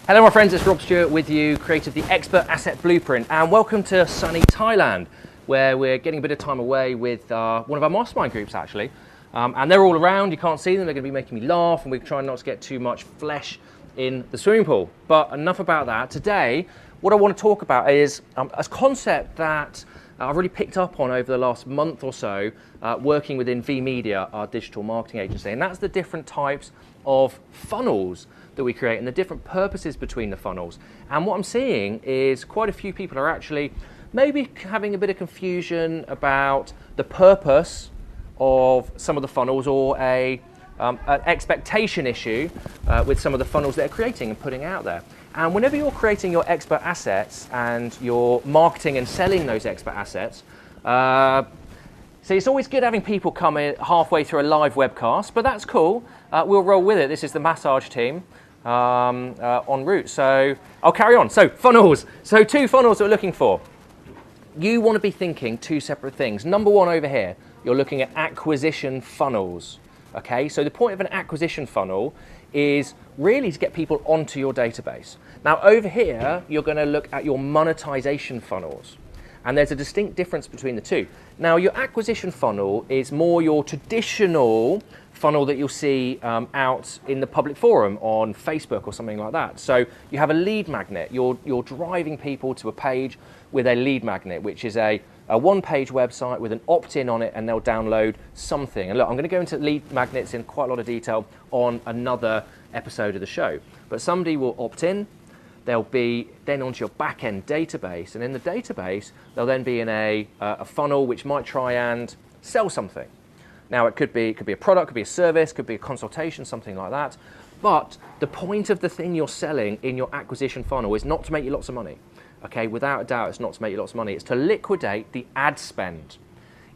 Hello my friends, it's Rob Stewart with you, creator of the Expert Asset Blueprint, and welcome to sunny Thailand, where we're getting a bit of time away with one of our mastermind groups actually. And they're all around, you can't see them, they're going to be making me laugh, and we're trying not to get too much flesh in the swimming pool. But enough about that. Today, what I want to talk about is a concept that I've really picked up on over the last month or so, working within vMedia, our digital marketing agency, and that's the different types of funnels that we create and the different purposes between the funnels. And what I'm seeing is quite a few people are actually maybe having a bit of confusion about the purpose of some of the funnels, or an expectation issue with some of the funnels they're creating and putting out there. And whenever you're creating your expert assets and you're marketing and selling those expert assets, so it's always good having people come in halfway through a live webcast, but that's cool. We'll roll with it. This is the massage team en route. So I'll carry on. So funnels. So two funnels that we're looking for. You want to be thinking two separate things. Number one over here, you're looking at acquisition funnels. Okay, so the point of an acquisition funnel is really to get people onto your database. Now over here, you're going to look at your monetization funnels. And there's a distinct difference between the two. Now your acquisition funnel is more your traditional funnel that you'll see out in the public forum on Facebook or something like that. So you have a lead magnet. You're driving people to a page with a lead magnet, which is a one-page website with an opt-in on it, and they'll download something. And look, I'm going to go into lead magnets in quite a lot of detail on another episode of the show. But somebody will opt in. They'll be then onto your back-end database, and in the database, they'll then be in a funnel which might try and sell something. Now, it could be a product, could be a service, could be a consultation, something like that. But the point of the thing you're selling in your acquisition funnel is not to make you lots of money. Okay, without a doubt, it's not to make you lots of money. It's to liquidate the ad spend.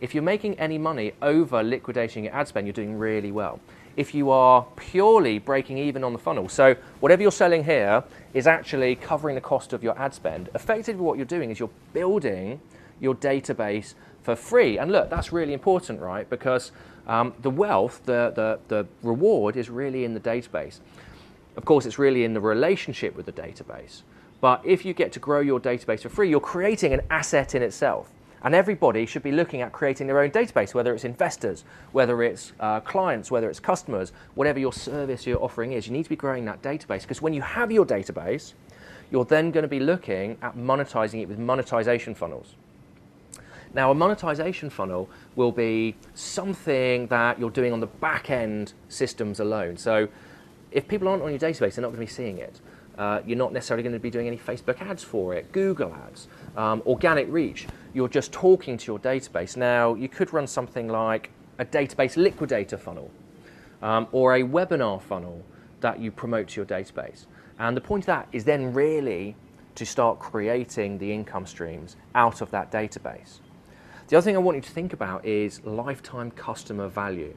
If you're making any money over liquidating your ad spend, you're doing really well. If you are purely breaking even on the funnel, so whatever you're selling here is actually covering the cost of your ad spend, effectively what you're doing is you're building your database for free. And look, that's really important, right? Because the wealth, the reward is really in the database. Of course, it's really in the relationship with the database. But if you get to grow your database for free, you're creating an asset in itself. And everybody should be looking at creating their own database, whether it's investors, whether it's clients, whether it's customers, whatever your service you're offering is. You need to be growing that database, because when you have your database, you're then going to be looking at monetizing it with monetization funnels. Now, a monetization funnel will be something that you're doing on the back-end systems alone. So if people aren't on your database, they're not going to be seeing it. You're not necessarily going to be doing any Facebook ads for it, Google ads, organic reach. You're just talking to your database. Now, you could run something like a database liquidator funnel or a webinar funnel that you promote to your database. And the point of that is then really to start creating the income streams out of that database. The other thing I want you to think about is lifetime customer value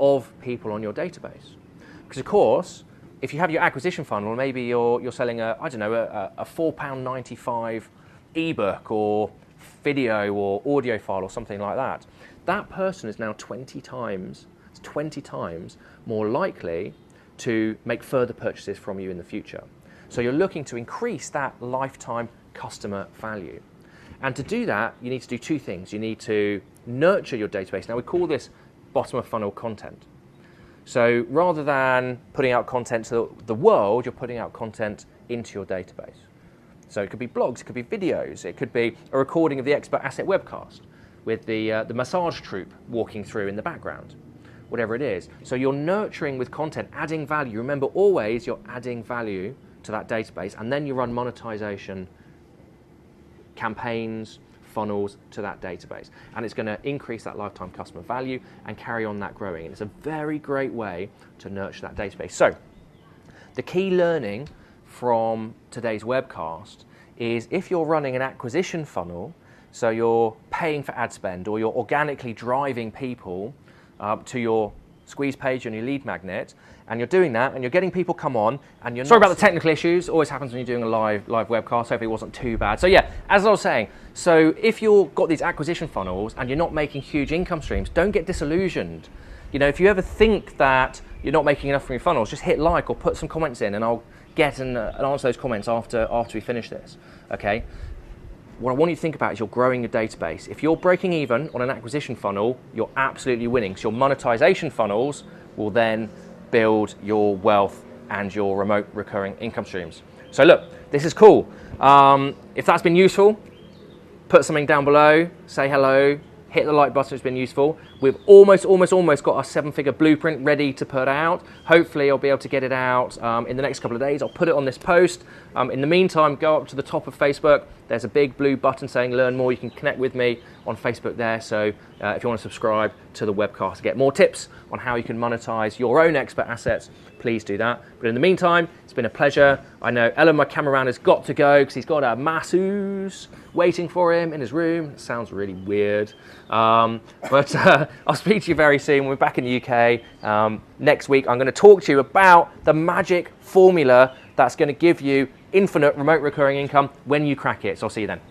of people on your database. Because of course, if you have your acquisition funnel, maybe you're selling a £4.95 ebook or video or audio file or something like that. That person is now 20 times more likely to make further purchases from you in the future. So you're looking to increase that lifetime customer value. And to do that, you need to do two things. You need to nurture your database. Now, we call this bottom of funnel content. So rather than putting out content to the world, you're putting out content into your database. So it could be blogs, it could be videos, it could be a recording of the Expert Asset Webcast with the massage troupe walking through in the background, whatever it is. So you're nurturing with content, adding value. Remember, always you're adding value to that database, and then you run monetization campaigns, funnels to that database, and it's going to increase that lifetime customer value and carry on that growing. And it's a very great way to nurture that database. So the key learning from today's webcast is, if you're running an acquisition funnel, so you're paying for ad spend or you're organically driving people to your squeeze page on your lead magnet, and you're doing that and you're getting people come on, and you're sorry about the technical issues, always happens when you're doing a live webcast. Hopefully it wasn't too bad. So yeah, as I was saying, so if you've got these acquisition funnels and you're not making huge income streams, don't get disillusioned. You know, if you ever think that you're not making enough from your funnels, just hit like or put some comments in, and I'll get and answer those comments after we finish this, okay? What I want you to think about is you're growing your database. If you're breaking even on an acquisition funnel, you're absolutely winning. So your monetization funnels will then build your wealth and your remote recurring income streams. So look, this is cool. If that's been useful, put something down below, say hello, hit the like button if it's been useful. We've almost got our 7-figure blueprint ready to put out. Hopefully I'll be able to get it out in the next couple of days. I'll put it on this post. In the meantime, go up to the top of Facebook. There's a big blue button saying learn more. You can connect with me on Facebook there. So if you want to subscribe to the webcast to get more tips on how you can monetize your own expert assets, please do that. But in the meantime, it's been a pleasure. I know Ellen, my cameraman, has got to go because he's got a masseuse waiting for him in his room. It sounds really weird. But I'll speak to you very soon. We're back in the UK. Next week, I'm going to talk to you about the magic formula that's going to give you infinite remote recurring income when you crack it. So I'll see you then.